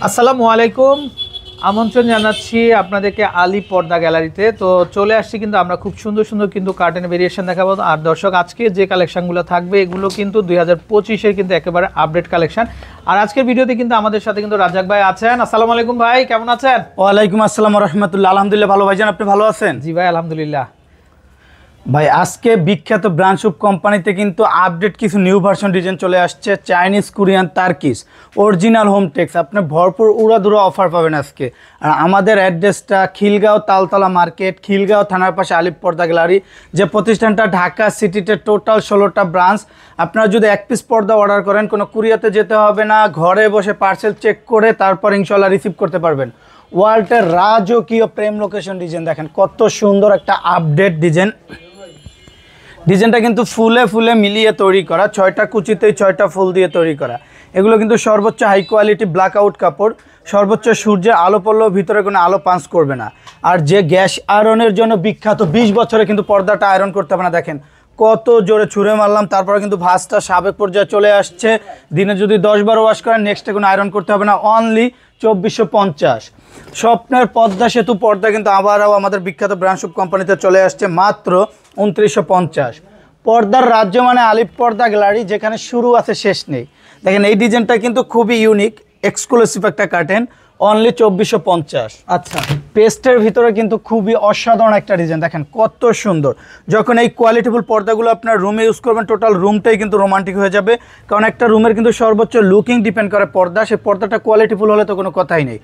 আসসালামু আলাইকুম। আমন্ত্রণ জানাচ্ছি আপনাদেরকে আলী পর্দা গ্যালারিতে। তো চলে আসছি কিন্তু আমরা খুব সুন্দর সুন্দর কিন্তু কার্টেন ভেরিয়েশন দেখাবো। আর দর্শক, আজকে যে কালেকশনগুলো থাকবে এগুলো কিন্তু 2025-এর কিন্তু একেবারে আপডেট কালেকশন। আর আজকের ভিডিওতে কিন্তু আমাদের সাথে কিন্তু রাজ্জাক ভাই আছেন। আসসালামু আলাইকুম ভাই, কেমন আছেন? ওয়ালাইকুম আসসালাম ওয়া রাহমাতুল্লাহ। আলহামদুলিল্লাহ ভালো ভাইজান, আপনি ভালো আছেন? জি ভাই, আলহামদুলিল্লাহ। ভাই আজকে বিখ্যাত ব্র্যান্ডশুপ কোম্পানিতে কিন্তু আপডেট কিছু নিউ ভার্সন ডিজাইন চলে আসছে, Chinese, Korean, Turkish, original home tex. আপনি ভরপুর উড়াধুরা অফার পাবেন আজকে। আর আমাদের অ্যাড্রেসটা খিলগাঁও তালতলা মার্কেট, খিলগাঁও থানার পাশে আলী পর্দা গ্যালারি। যে প্রতিষ্ঠানটা ঢাকা সিটিতে টোটাল 16টা ব্রাঞ্চ। আপনারা যদি এক পিস পর্দা অর্ডার করেন কোনো কুরিয়াতে যেতে হবে না, ঘরে বসে পার্সেল চেক করে তারপর ইনশাল্লাহ রিসিভ করতে পারবেন। ওয়ার্ল্ডের রাজকীয় প্রেম লোকেশন ডিজাইন দেখেন কত সুন্দর একটা আপডেট ডিজাইন। ডিজাইনটা কিন্তু ফুলে ফুলে মিলিয়ে তৈরি করা, 6টা কুচিতে 6টা ফুল দিয়ে তৈরি করা। এগুলো কিন্তু সর্বোচ্চ হাই কোয়ালিটি ব্ল্যাক আউট কাপড়, সর্বোচ্চ সূর্যের আলো পড়লেও ভিতরে কোনো আলো পাঞ্চ করবে না। আর যে গ্যাস আয়রনের জন্য বিখ্যাত, 20 বছরে কিন্তু পর্দাটা আয়রন করতে হবে না। দেখেন কত জোরে ছুঁড়ে মারলাম, তারপরে কিন্তু ভাঁজটা সাবেক পর্যায়ে চলে আসছে। দিনে যদি 10-12 ওয়াশ করেন নেক্সটে কোনো আয়রন করতে হবে না। অনলি 2450। স্বপ্নের পদ্মা সেতু পর্দা কিন্তু আবারও আমাদের বিখ্যাত ব্র্যান্ডশুপ কোম্পানিতে চলে আসছে মাত্র 2950। পর্দার রাজ্য মানে আলী পর্দা গ্যালারি, যেখানে শুরু আছে শেষ নেই। দেখেন এই ডিজাইনটা কিন্তু খুবই ইউনিক, এক্সক্লুসিভ একটা কার্টেন, অনলি 2450। আচ্ছা, পেস্টের ভিতরে কিন্তু খুবই অসাধারণ একটা ডিজাইন, দেখেন কত সুন্দর। যখন এই কোয়ালিটিফুল পর্দাগুলো আপনার রুমে ইউজ করবেন, টোটাল রুমটাই কিন্তু রোমান্টিক হয়ে যাবে। কারণ একটা রুমের কিন্তু সর্বোচ্চ লুকিং ডিপেন্ড করে পর্দা, সেই পর্দাটা কোয়ালিটিফুল হলে তো কোনো কথাই নেই।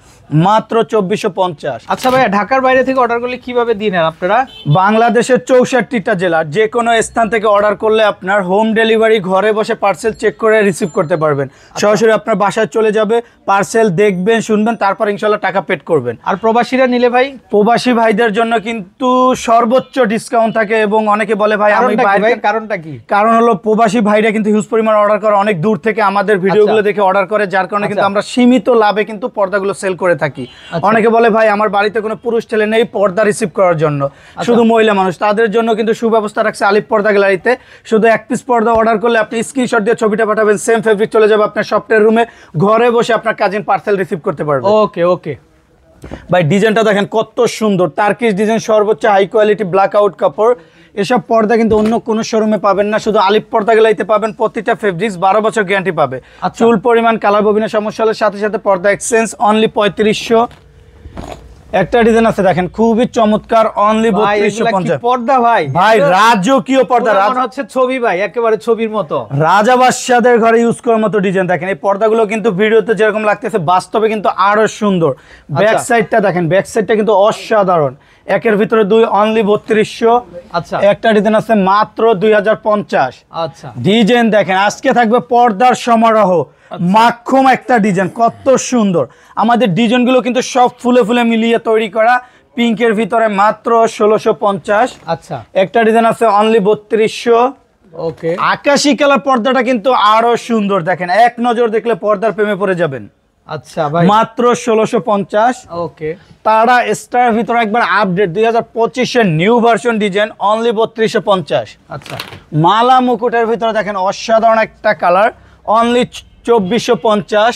মাত্র 2450। আচ্ছা ভাই, ঢাকার বাইরে থেকে অর্ডার করলে কিভাবে দিন আপনারা? বাংলাদেশের 64টা জেলার যে কোনো স্থান থেকে অর্ডার করলে আপনার হোম ডেলিভারি, ঘরে বসে পার্সেল চেক করে রিসিভ করতে পারবেন। সরাসরি আপনার বাসায় চলে যাবে, পার্সেল দেখবেন, শুনবেন, তারপর ইনশাল্লাহ টাকা পেড করবেন। আর প্রবাসীরা নিলে ভাই? প্রবাসী ভাইদের জন্য কিন্তু সর্বোচ্চ ডিসকাউন্ট থাকে। এবং অনেকে বলে ভাই আমি কারণটা কি? কারণ হলো প্রবাসী ভাইরা কিন্তু হিউজ পরিমাণ অর্ডার করে, অনেক দূর থেকে আমাদের ভিডিওগুলো দেখে অর্ডার করে, যার কারণে কিন্তু আমরা সীমিত লাভে কিন্তু পর্দাগুলো সেল করে থাকি। অনেকে বলে ভাই আমার বাড়িতে কোনো পুরুষ ছেলে নেই পর্দা রিসিভ করার জন্য, শুধু মহিলা মানুষ, তাদের জন্য কিন্তু সুব্যবস্থা রাখছে আলী পর্দা গ্যালারিতে। শুধু এক পিস পর্দা অর্ডার করলে আপনি স্ক্রিনশট দিয়ে ছবিটা পাঠাবেন, সেম ফেব্রিক চলে যাবে আপনার সফটওয়্যার রুমে, ঘরে বসে আপনার কাজিন পার্সেল রিসিভ করতে পারবেন। ওকে ওকে ভাই ডিজাইনটা দেখেন কত সুন্দর, তার্কিশ ডিজাইন, সর্বোচ্চ হাই কোয়ালিটি ব্ল্যাক আউট কাপড়। এসব পর্দা কিন্তু অন্য কোনো শোরুমে পাবেন না, শুধু আলী পর্দা গ্যালারিতে পাবেন। প্রতিটা ফেব্রিক্স 12 বছর গ্যারান্টি পাবে। চুল পরিমাণ, কালার ববিনের সমস্যা হলে সাথে সাথে পর্দা এক্সচেঞ্জ, অনলি 3500। একটা ডিজাইন আছে দেখেন খুবই চমৎকার, অনলি 3250। পর্দা ভাই, ভাই রাজকীয় পর্দা, মনে হচ্ছে ছবি ভাই, একেবারে ছবির মতো, রাজা বাদশাদের ঘরে ইউজ করার মতো ডিজাইন। দেখেন এই পর্দাগুলো কিন্তু ভিডিওতে যেরকম লাগতেছে বাস্তবে কিন্তু আরো সুন্দর। ব্যাক সাইডটা দেখেন, ব্যাক সাইডটা কিন্তু অসাধারণ। একের ভিতরে দুই, অনলি 3200। আচ্ছা, একটা ডিজাইন আছে মাত্র 2050। আচ্ছা, ডিজাইন দেখেন আজকে থাকবে পর্দার সমারোহ, মাখুম একটা ডিজাইন, কত সুন্দর। আমাদের ডিজাইনগুলো কিন্তু সব ফুলে ফুলে মিলিয়ে তৈরি করা। পিঙ্কের ভিতরে মাত্র 1650। আচ্ছা, একটা ডিজাইন আছে অনলি 3200। ওকে, আকাশি কালার পর্দাটা কিন্তু আরো সুন্দর, দেখেন এক নজর দেখলে পর্দার প্রেমে পড়ে যাবেন। আচ্ছা ভাই, মাত্র 1650। ওকে, তারা স্টার ভিতরে একবার আপডেট 2025-এর নিউ ভার্সন ডিজাইন, অনলি 3250। আচ্ছা, মালা মুকুটের ভিতরে দেখেন অসাধারণ একটা কালার, অনলি 2450।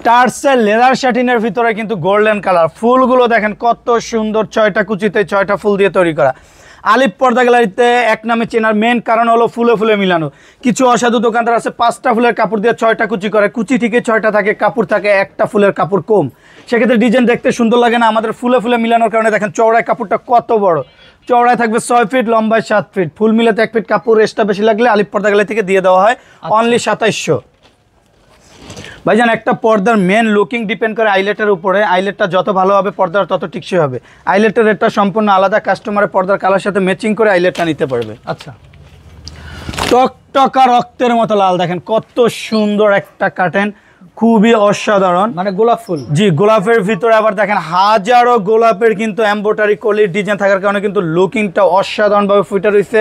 টার্সেল লেদার শাটিনের ভিতরে কিন্তু গোল্ডেন কালার, ফুলগুলো দেখেন কত সুন্দর, 6টা কুচিতে 6টা ফুল দিয়ে তৈরি করা। আলী পর্দা গ্যালারিতে এক নামে চেনার মেন কারণ হলো ফুলে ফুলে মিলানো। কিছু অসাধু দোকানদার আছে 5টা ফুলের কাপড় দিয়ে 6টা কুচি করে, কুচি ঠিকই 6টা থাকে, কাপড় থাকে একটা ফুলের কাপড় কম, সেক্ষেত্রে ডিজাইন দেখতে সুন্দর লাগে না। আমাদের ফুলে ফুলে মিলানোর কারণে দেখেন চওড়ায় কাপড়টা কত বড়, চওড়ায় থাকবে 6 ফিট, লম্বায় 7 ফিট, ফুল মিলাতে 1 ফিট কাপড়, এক্সট্রা বেশি লাগলে আলী পর্দা গ্যালারি থেকে দিয়ে দেওয়া হয়, অনলি 2700। ভাইজান একটা পর্দার মেন লুকিং ডিপেন্ড করে আইলেটের উপরে, আইলেটটা যত ভালো হবে পর্দার তত টিকসই হবে। আইলেটের রেটটা সম্পূর্ণ আলাদা, কাস্টমারের পর্দার কালার সাথে ম্যাচিং করে আইলেটটা নিতে পারবে। আচ্ছা, টকটকা রক্তের মতো লাল, দেখেন কত সুন্দর একটা কার্টেন, খুবই অসাধারণ, মানে গোলাপ ফুল। জি, গোলাপের ভিতরে আবার দেখেন হাজারো গোলাপের কিন্তু এমব্রয়ডারি কলির ডিজাইন থাকার কারণে কিন্তু লুকিংটা অসাধারণভাবে ফুটে রয়েছে,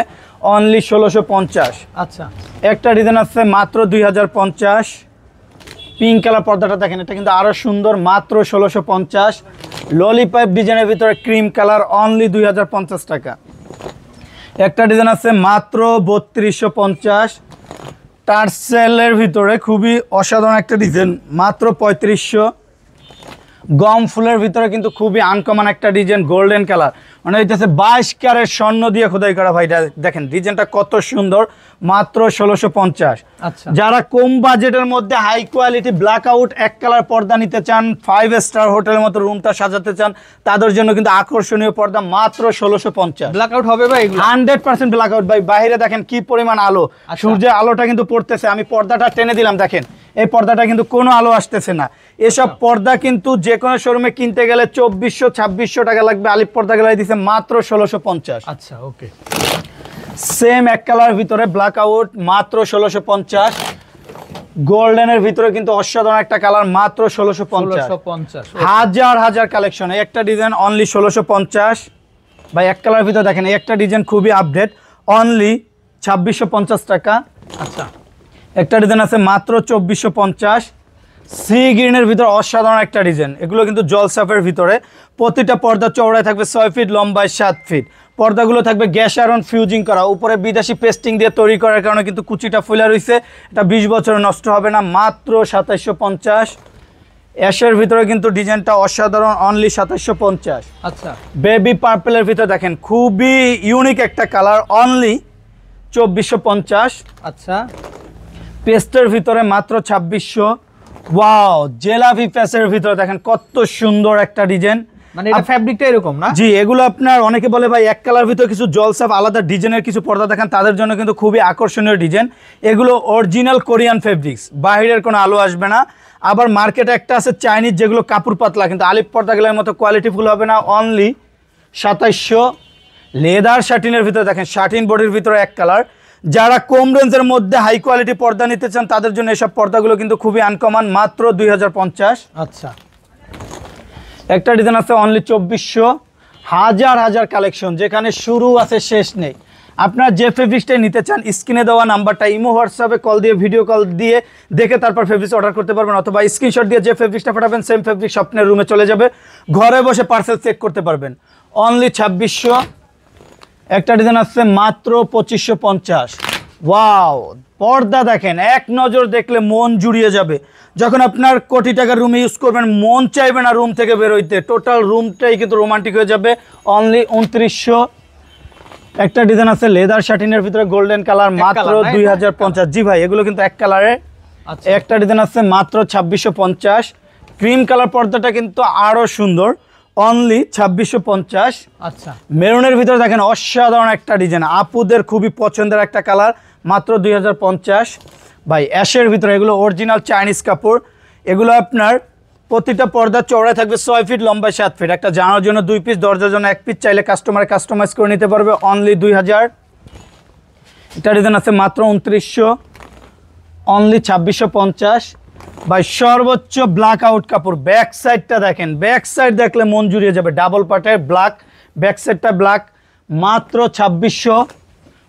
অনলি 1650। আচ্ছা, একটা ডিজাইন আছে মাত্র 2050। পিঙ্ক কালার পর্দাটা দেখেন, এটা কিন্তু আরো সুন্দর, মাত্র 1650। ললিপপ ডিজাইনের ভিতরে ক্রিম কালার, অনলি 2050 টাকা। একটা ডিজাইন আছে মাত্র 3250। টার্সেলের ভিতরে খুবই অসাধারণ একটা ডিজাইন, মাত্র 3500। গম ফুলের ভিতরে কিন্তু খুবই আনকমন একটা ডিজাইন, গোল্ডেন কালার, মানে হইতেছে 22 ক্যারেট স্বর্ণ দিয়ে খোদাই করা ভাই। দেখেন ডিজাইনটা কত সুন্দর, মাত্র 1650। আচ্ছা, যারা কম বাজেটের মধ্যে হাই কোয়ালিটি ব্ল্যাক আউট এক কালার পর্দা নিতে চান, 5 স্টার হোটেলের মতো রুমটা সাজাতে চান, তাদের জন্য কিন্তু আকর্ষণীয় পর্দা মাত্র 1650। ব্ল্যাক আউট হবে ভাই এগুলো? 100% ব্ল্যাক আউট ভাই। বাইরে দেখেন কি পরিমাণ আলো, সূর্যের আলোটা কিন্তু পড়তেছে। আমি পর্দাটা টেনে দিলাম, দেখেন এই পর্দাটা কিন্তু কোনো আলো আসতেছে না। এসব পর্দা কিন্তু যে কোনো শোরুমে কিনতে গেলে 2400-2600 টাকা লাগবে, আলিপ পর্দা গ্যালারি দিচ্ছে মাত্র 1650। আচ্ছা, ওকে। সেম এক কালার ভিতরে ব্ল্যাক আউট, মাত্র 1650। গোল্ডেনের ভিতরে কিন্তু অসাধারণ একটা কালার, মাত্র 1650। হাজার হাজার কালেকশন, একটা ডিজাইন অনলি 1650 ভাই। এক কালার ভিতরে দেখেন এই একটা ডিজাইন খুবই আপডেট, অনলি 2650 টাকা। আচ্ছা, একটা ডিজাইন আছে মাত্র 2450। সি গ্রিনের ভিতরে অসাধারণ একটা ডিজাইন, এগুলো কিন্তু জলসাফের ভিতরে। প্রতিটা পর্দা চওড়ায় থাকবে 6 ফিট, লম্বায় 7 ফিট। পর্দাগুলো থাকবে গ্যাস আয়রন ফিউজিং করা, উপরে বিদেশি পেস্টিং দিয়ে তৈরি করার কারণে কিন্তু কুচিটা ফুলে রয়েছে, এটা 20 বছরে নষ্ট হবে না, মাত্র 2750। অ্যাশের ভিতরে কিন্তু ডিজাইনটা অসাধারণ, অনলি 2750। আচ্ছা, বেবি পার্পলের ভিতরে দেখেন খুবই ইউনিক একটা কালার, অনলি 2450। আচ্ছা, পেস্টের ভিতরে মাত্র 2600। ওয়াও, জেলাভি ফেসের ভিতরে দেখেন কত সুন্দর একটা ডিজাইন, মানে এটা ফ্যাব্রিকটা এরকম না? জি, এগুলো আপনার অনেকে বলে ভাই এক কালার ভিতরে কিছু জলসাফ আলাদা ডিজাইনের কিছু পর্দা দেখেন, তাদের জন্য কিন্তু খুবই আকর্ষণীয় ডিজাইন। এগুলো অরিজিনাল কোরিয়ান ফেব্রিক্স, বাইরের কোনো আলো আসবে না। আবার মার্কেটে একটা আছে চাইনিজ, যেগুলো কাপড় পাতলা, কিন্তু আলিপ পর্দাগুলোর মতো কোয়ালিটিফুল হবে না, অনলি 2700। লেদার শাটিনের ভিতরে দেখেন, শাটিন বডির ভিতরে এক কালার। যারা কম রেঞ্জের মধ্যে হাই কোয়ালিটি পর্দা নিতে চান, তাদের জন্য এসব পর্দাগুলো কিন্তু খুবই আনকমন, মাত্র 2050। আচ্ছা, একটা ডিজাইন আছে অনলি 2400। হাজার হাজার কালেকশন, যেখানে শুরু আছে শেষ নেই। আপনার যে ফেব্রিক্সটাই নিতে চান, স্ক্রিনে দেওয়া নাম্বারটা ইমো হোয়াটসঅ্যাপে কল দিয়ে, ভিডিও কল দিয়ে দেখে তারপর ফেব্রিক্স অর্ডার করতে পারবেন, অথবা স্ক্রিনশট দিয়ে যে ফেব্রিক্সটা পাঠাবেন সেম ফেব্রিক্স আপনার রুমে চলে যাবে, ঘরে বসে পার্সেল চেক করতে পারবেন, অনলি 2600। একটা ডিজাইন আছে মাত্র 2550। ওয়াও, পর্দা দেখেন, এক নজর দেখলে মন জুড়িয়ে যাবে। যখন আপনার কোটি টাকার রুমে ইউজ করবেন, মন চাইবে না রুম থেকে বেরোইতে, টোটাল রুমটাই কিন্তু রোমান্টিক হয়ে যাবে, অনলি 2900। একটা ডিজাইন আছে লেদার শাটিনের ভিতরে গোল্ডেন কালার, মাত্র 2050। জি ভাই, এগুলো কিন্তু এক কালারে। একটা ডিজাইন আছে মাত্র 2650। ক্রিম কালার পর্দাটা কিন্তু আরো সুন্দর, অনলি 2650। আচ্ছা, মেরুনের ভিতরে দেখেন অসাধারণ একটা ডিজাইন, আপুদের খুবই পছন্দের একটা কালার, মাত্র 2050 ভাই। অ্যাশের ভিতরে এগুলো অরিজিনাল চাইনিজ কাপড়, এগুলো আপনার প্রতিটা পর্দা চওড়ায় থাকবে 6 ফিট, লম্বায় 7 ফিট। একটা জানার জন্য 2 পিস, দরজার জন্য 1 পিস, চাইলে কাস্টমার কাস্টমাইজ করে নিতে পারবে, অনলি 2000। এটা ডিজাইন আছে মাত্র 2900, অনলি 2650 ভাই। সর্বোচ্চ ব্ল্যাক আউট কাপড়, ব্যাক সাইডটা দেখেন, ব্যাক সাইড দেখলে মন জুড়িয়ে যাবে, ডাবল পার্টের ব্ল্যাক, ব্যাক সাইডটা ব্ল্যাক, মাত্র 2600।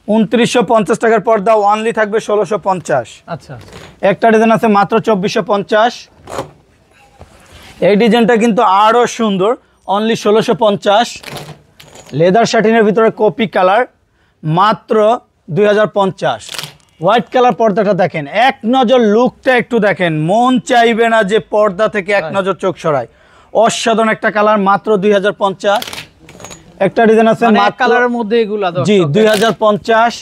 2950 টাকার পর্দা, অনলি থাকবে 1650। আচ্ছা, একটা ডিজাইন আছে মাত্র 2450। এই ডিজাইনটা কিন্তু আরো সুন্দর, অনলি 1650। লেদার শাটিনের ভিতরে কপি কালার, মাত্র 2050। হোয়াইট কালার পর্দাটা দেখেন, এক নজর লুকটা একটু দেখেন, মন চাইবে না যে পর্দা থেকে এক নজর চোখ সরায়। অসাধারণ একটা কালার, মাত্র 2050। একটা ডিজাইন আছে মাত্র কালারের মধ্যে এগুলা, জি 2050,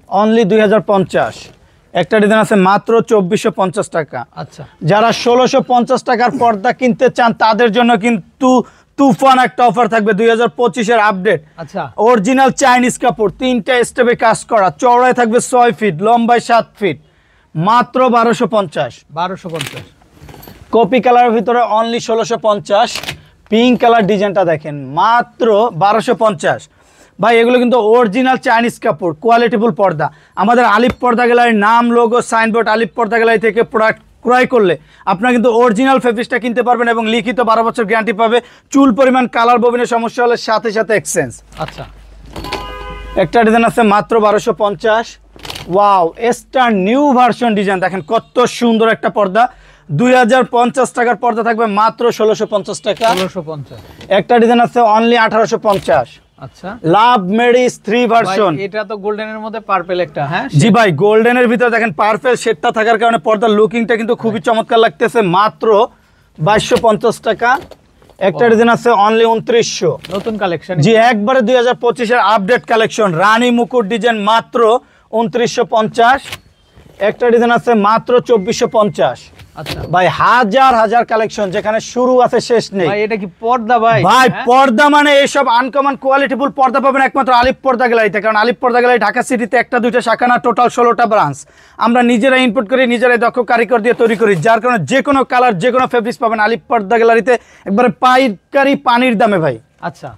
অনলি 2050। একটা ডিজাইন আছে মাত্র 2450 টাকা। আচ্ছা, যারা 1650 টাকার পর্দা কিনতে চান, তাদের জন্য কিন্তু তুফান একটা অফার থাকবে, 2025-এর আপডেট। আচ্ছা, অরিজিনাল চাইনিজ কাপড়, 3টা স্টেপে কাজ করা, চওড়ায় থাকবে 6 ফিট, লম্বায় 7 ফিট, মাত্র 1250। 1250। কপি কালারের ভিতরে অনলি 1650। পিঙ্ক কালার ডিজাইনটা দেখেন, মাত্র 1250 ভাই। এগুলো কিন্তু অরিজিনাল চাইনিজ কাপড়, কোয়ালিটিফুল পর্দা। আমাদের আলিপ পর্দা গ্যালারির নাম, লোগো, সাইনবোর্ড আলিপ পর্দা গ্যালারি থেকে প্রোডাক্ট ক্রয় করলে আপনারা কিন্তু অরিজিনাল ফেব্রিক্সটা কিনতে পারবেন, এবং লিখিত 12 বছর গ্যারান্টি পাবে। চুল পরিমাণ, কালার, ববিনের সমস্যা হলে সাথে সাথে এক্সচেঞ্জ। আচ্ছা, একটা ডিজাইন আছে মাত্র 1250। Wow, star new version design দেখেন, কত সুন্দর একটা পর্দা। 2050 টাকার পর্দা থাকবে মাত্র 1650 টাকা। 1650। একটা ডিজাইন আছে অনলি 1850। আচ্ছা, লাভ মেরিস 3 ভার্সন। এটা তো গোল্ডেনের মধ্যে পার্পল একটা, হ্যাঁ জি ভাই, গোল্ডেনের ভিতরে দেখেন পার্পল শেডটা থাকার কারণে পর্দার লুকিংটা কিন্তু খুবই চমৎকার লাগতেছে। মাত্র 2250 টাকা। একটা ডিজাইন আছে অনলি 2900, নতুন কালেকশন। জি একবারে 2025 এর আপডেট কালেকশন, রানী মুকুট ডিজাইন, মাত্র 2950। একটা ডিজাইন আছে মাত্র 2450। আচ্ছা ভাই হাজার হাজার কালেকশন, যেখানে শুরু আছে শেষ নেই। ভাই এটা কি পর্দা ভাই? ভাই পর্দা মানে এইসব আনকমন কোয়ালিটিফুল পর্দা পাবেন একমাত্র আলিপ পর্দা গ্যালারিতে। কারণ আলিপ পর্দা গ্যালারি ঢাকা সিটিতে একটা দুইটা শাখা না, টোটাল 16টা ব্রাঞ্চ। আমরা নিজেরাই ইনপুট করি, নিজেরাই দক্ষ কারিগর দিয়ে তৈরি করি, যার কারণে যে কোনো কালার যে কোনো ফেব্রিক্স পাবেন আলিপ পর্দা গ্যালারিতে একবারে পাইকারি পানির দামে ভাই। আচ্ছা,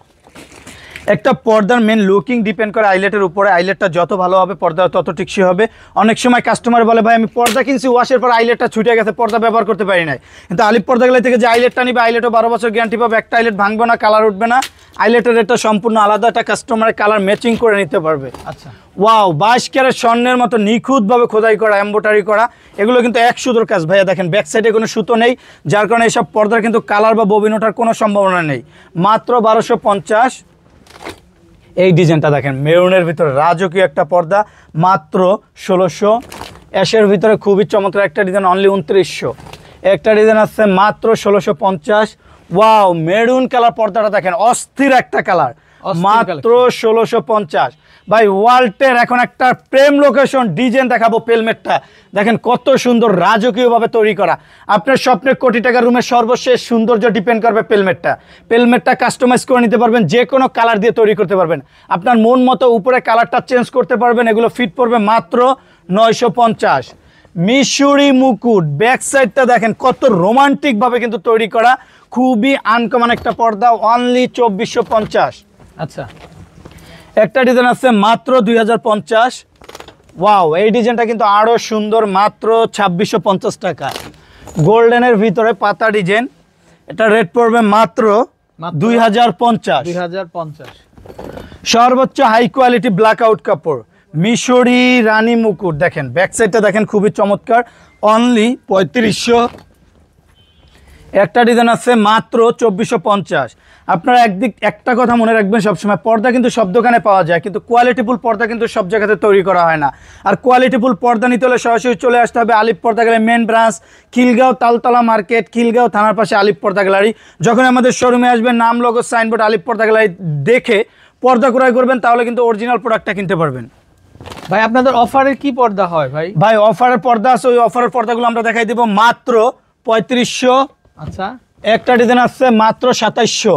একটা পর্দার মেন লুকিং ডিপেন্ড করে আইলেটের উপরে। আইলেটটা যত ভালো হবে পর্দা তত টিকসই হবে। অনেক সময় কাস্টমার বলে ভাই আমি পর্দা কিনছি, ওয়াশের পর আইলেটটা ছুটে গেছে, পর্দা ব্যবহার করতে পারি নাই। কিন্তু আলিপ পর্দা গ্যালারি থেকে যে আইলেটটা নিবে, আইলেটও 12 বছর গ্যারান্টি পাবে, একটা আইলেট ভাঙবে না, কালার উঠবে না। আইলেটের রেটটা সম্পূর্ণ আলাদা, একটা কাস্টমারের কালার ম্যাচিং করে নিতে পারবে। আচ্ছা ওয়াও, 22 ক্যারেট স্বর্ণের মতো নিখুঁতভাবে খোদাই করা, এমব্রয়ডারি করা, এগুলো কিন্তু এক সুতোর কাজ ভাইয়া। দেখেন ব্যাক সাইডে কোনো সুতো নেই, যার কারণে এইসব পর্দার কিন্তু কালার বা ববিন ওঠার কোনো সম্ভাবনা নেই। মাত্র 1250। এই ডিজাইনটা দেখেন মেরুনের ভিতরে রাজকীয় একটা পর্দা, মাত্র 1600। অ্যাশের ভিতরে খুবই চমৎকার একটা ডিজাইন, অনলি 2900। একটা ডিজাইন আছে মাত্র 1650। ওয়াও, মেরুন কালার পর্দাটা দেখেন, অস্থির একটা কালার, মাত্র 1650। ভাই ওয়ালটের এখন একটা প্রেম লোকেশন ডিজাইন দেখাবো। পেলমেটটা দেখেন কত সুন্দর রাজকীয়ভাবে তৈরি করা। আপনার স্বপ্নের কোটি টাকার রুমের সর্বশেষ সৌন্দর্য ডিপেন্ড করবে পেলমেটটা কাস্টমাইজ করে নিতে পারবেন, যে কোনো কালার দিয়ে তৈরি করতে পারবেন। আপনার মন মতো উপরে কালারটা চেঞ্জ করতে পারবেন। এগুলো ফিট পড়বে মাত্র 950। মিশরি মুকুট, ব্যাক সাইডটা দেখেন কত রোমান্টিকভাবে কিন্তু তৈরি করা, খুবই আনকমন একটা পর্দা, অনলি 2450। আচ্ছা, একটা ডিজাইন আছে মাত্র 2050। ওয়াও, এই ডিজাইনটা কিন্তু আরো সুন্দর, মাত্র 2650 টাকা। গোল্ডেনের ভিতরে পাতা ডিজাইন, এটা রেট পড়বে মাত্র 2050। সর্বোচ্চ হাই কোয়ালিটি ব্ল্যাক আউট কাপড়, মিশরি রানী মুকুট। দেখেন ব্যাক সাইডটা দেখেন খুবই চমৎকার, অনলি 3500। একটা ডিজাইন আছে মাত্র 2450। আপনারা একটা কথা মনে রাখবেন সবসময়, পর্দা কিন্তু সব দোকানে পাওয়া যায়, কিন্তু কোয়ালিটিফুল পর্দা কিন্তু সব জায়গাতে তৈরি করা হয় না। আর কোয়ালিটিফুল পর্দা নিতে হলে সরাসরি চলে আসতে হবে Alif Porda Gallery main branch, Khilgaon Taltola Market, Khilgaon থানার পাশে আলিপ পর্দা গ্যালারি। যখন আমাদের শোরুমে আসবেন, নাম লোগো সাইনবোর্ড আলিপ পর্দা গ্যালারি দেখে পর্দা ক্রয় করবেন, তাহলে কিন্তু অরিজিনাল প্রোডাক্টটা কিনতে পারবেন। ভাই আপনাদের অফারে কি পর্দা হয় ভাই? ভাই অফারের পর্দা আছে, ওই অফারের পর্দাগুলো আমরা দেখাই দিব মাত্র 3500। আচ্ছা, একটা ডিজাইন আছে মাত্র 2700,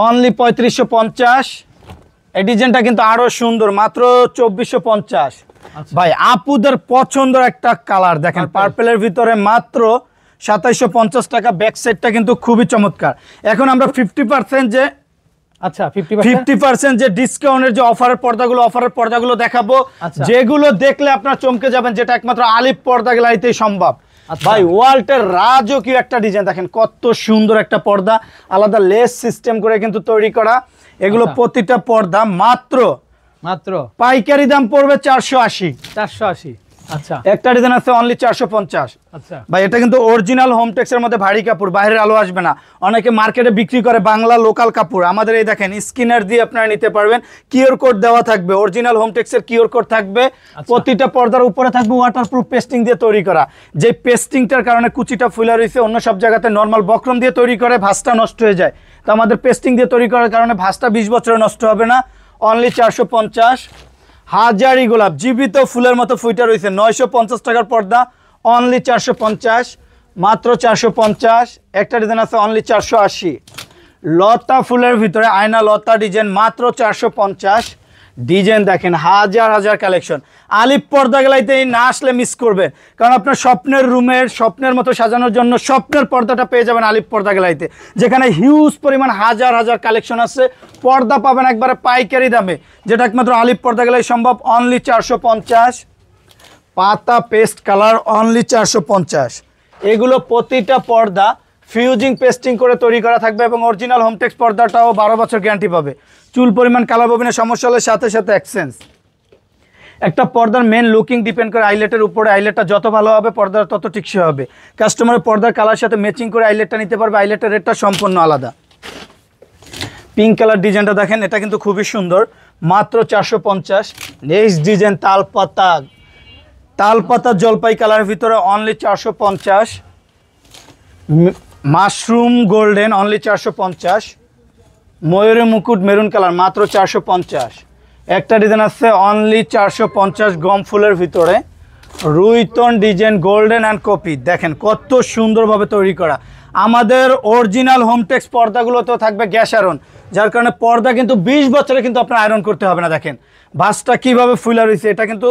অনলি 3550। এই ডিজাইনটা কিন্তু আরো সুন্দর, মাত্র 2450। ভাই আপুদের পছন্দের একটা কালার দেখেন, পার্পলের ভিতরে মাত্র 2750 টাকা। ব্যাক সাইডটা কিন্তু খুবই চমৎকার। এখন আমরা 50% যে আচ্ছা 50% যে ডিসকাউন্টের যে অফারের পর্দাগুলো দেখাবো, যেগুলো দেখলে আপনারা চমকে যাবেন, যেটা একমাত্র আলিপ পর্দা গ্যালারিতেই সম্ভব। ভাই ওয়ালটের রাজকীয় একটা ডিজাইন দেখেন, কত সুন্দর একটা পর্দা, আলাদা লেস সিস্টেম করে কিন্তু তৈরি করা। এগুলো প্রতিটা পর্দা মাত্র পাইকারি দাম পড়বে 480। আচ্ছা, একটা ডিজাইন আছে অনলি 450। আচ্ছা ভাই এটা কিন্তু অরিজিনাল হোমটেক্সের মধ্যে ভারী কাপড়, বাইরের আলো আসবে না। অনেকে মার্কেটে বিক্রি করে বাংলা লোকাল কাপড়, আমাদের এই দেখেন স্ক্যানার দিয়ে আপনারা নিতে পারবেন। কিউআর কোড দেওয়া থাকবে, অরিজিনাল হোমটেক্সের কিউআর কোড থাকবে। প্রতিটা পর্দার উপরে থাকবে ওয়াটারপ্রুফ পেস্টিং দিয়ে তৈরি করা, যে পেস্টিংটার কারণে কুচিটা ফুলা রয়েছে। অন্য সব জায়গাতে নর্মাল বক্রম দিয়ে তৈরি করে, ভাঁজটা নষ্ট হয়ে যায়, তো আমাদের পেস্টিং দিয়ে তৈরি করার কারণে ভাঁজটা 20 বছরে নষ্ট হবে না। অনলি 450। হাজারি গোলাপ জীবিত ফুলের মতো ফুইটা রয়েছে, 950 টাকার পর্দা, অনলি 450, মাত্র 450। একটা ডিজাইন আছে অনলি 480। লতা ফুলের ভিতরে আয়না লতা ডিজাইন, মাত্র 450। ডিজাইন দেখেন হাজার হাজার কালেকশন। আলিপ পর্দা গ্যালারিতে না আসলে মিস করবেন, কারণ আপনার স্বপ্নের রুমের স্বপ্নের মতো সাজানোর জন্য স্বপ্নের পর্দাটা পেয়ে যাবেন আলিপ পর্দা গ্যালারিতে, যেখানে হিউজ পরিমাণ হাজার হাজার কালেকশন আছে। পর্দা পাবেন একবারে পাইকারি দামে, যেটা একমাত্র আলিপ পর্দা গ্যালারি সম্ভব, অনলি 450। পাতা পেস্ট কালার, অনলি 450। এগুলো প্রতিটা পর্দা ফিউজিং পেস্টিং করে তৈরি করা থাকবে, এবং অরিজিনাল হোমটেক্স পর্দাটাও 12 বছর গ্যারান্টি পাবে। চুল পরিমাণ কালার ববিনের সমস্যা হলে সাথে সাথে এক্সচেঞ্জ। একটা পর্দার মেন লুকিং ডিপেন্ড করে আইলেটের উপরে, আইলেটটা যত ভালো হবে পর্দার তত টিকসই হবে। কাস্টমারের পর্দার কালার সাথে ম্যাচিং করে আইলেটটা নিতে পারবে, আইলেটের রেটটা সম্পূর্ণ আলাদা। পিঙ্ক কালার ডিজাইনটা দেখেন, এটা কিন্তু খুবই সুন্দর, মাত্র 450। নেক্সট ডিজাইন তালপাতা জলপাই কালারের ভিতরে অনলি 450। Mushroom golden only 450। ময়ূরের মুকুট মেরুন কালার মাত্র 450। একটা ডিজাইন আছে অনলি 450 গম ফুলের ভিতরে, রুইতন ডিজাইন গোল্ডেন অ্যান্ড কপি। দেখেন কত সুন্দরভাবে তৈরি করা। আমাদের অরিজিনাল হোমটেক্স পর্দাগুলোতেও থাকবে গ্যাস আয়রন, যার কারণে পর্দা কিন্তু 20 বছরে কিন্তু আপনার আয়রন করতে হবে না। দেখেন ভাঁজটা কীভাবে ফুলা রয়েছে, এটা কিন্তু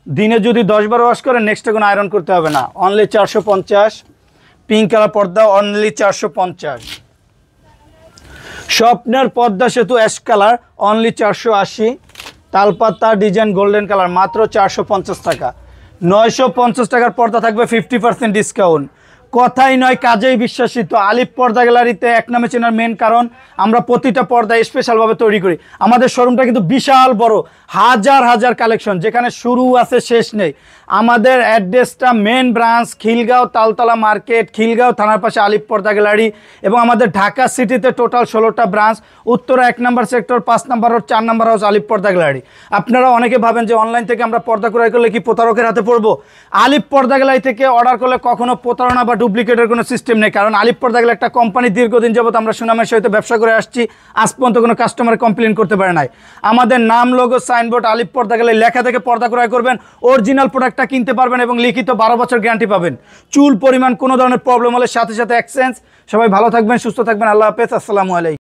দিনে যদি 10 বার ওয়াশ করেন নেক্সটে কোনো আয়রন করতে হবে না। অনলি 450। পিঙ্ক কালার পর্দা অনলি 450। স্বপ্নের Padma Setu ash colour only 480। তালপাতা ডিজাইন গোল্ডেন কালার মাত্র 450 টাকা। 950 টাকার পর্দা থাকবে 50% ডিসকাউন্ট। কথাই নয় কাজেই বিশ্বাসিত। আলিফ পর্দা গ্যালারিতে এক নামে চেনার মেন কারণ আমরা প্রতিটা পর্দা স্পেশালভাবে তৈরি করি। আমাদের শোরুমটা কিন্তু বিশাল বড়, হাজার হাজার কালেকশন, যেখানে শুরু আছে শেষ নেই। আমাদের অ্যাড্রেসটা main branch Khilgaon Taltola Market, Khilgaon থানার পাশে আলিফ পর্দা গ্যালারি, এবং আমাদের ঢাকা সিটিতে টোটাল 16টা ব্রাঞ্চ। উত্তরা 1 নম্বর সেক্টর, 5 নম্বর রোড, 4 নম্বর হাউস, আলিফ পর্দা গ্যালারি। আপনারা অনেকে ভাবেন যে অনলাইন থেকে আমরা পর্দা ক্রয় করলে কি প্রতারকের হাতে পড়বো। আলিফ পর্দা গ্যালারি থেকে অর্ডার করলে কখনো প্রতারণা বা ডুপ্লিকেটের কোনো সিস্টেম নেই, কারণ আলিফ পর্দা গ্যালারি একটা কোম্পানি, দীর্ঘদিন যাবত আমরা সুনামের সহিত ব্যবসা করে আসছি, আজ পর্যন্ত কোনো কাস্টমার কমপ্লেন করতে পারে নাই। আমাদের নাম, লোগো, সাইনবোর্ড আলিফ পর্দা গ্যালারি লেখা থেকে পর্দা ক্রয় করবেন, অরিজিনাল প্রোডাক্টটা কিনতে পারবেন এবং লিখিত 12 বছর গ্যারান্টি পাবেন। চুল পরিমাণ কোনো ধরনের প্রবলেম হলে সাথে সাথে এক্সচেঞ্জ। সবাই ভালো থাকবেন, সুস্থ থাকবেন, আল্লাহ হাফেজ, আসসালামু আলাইকুম।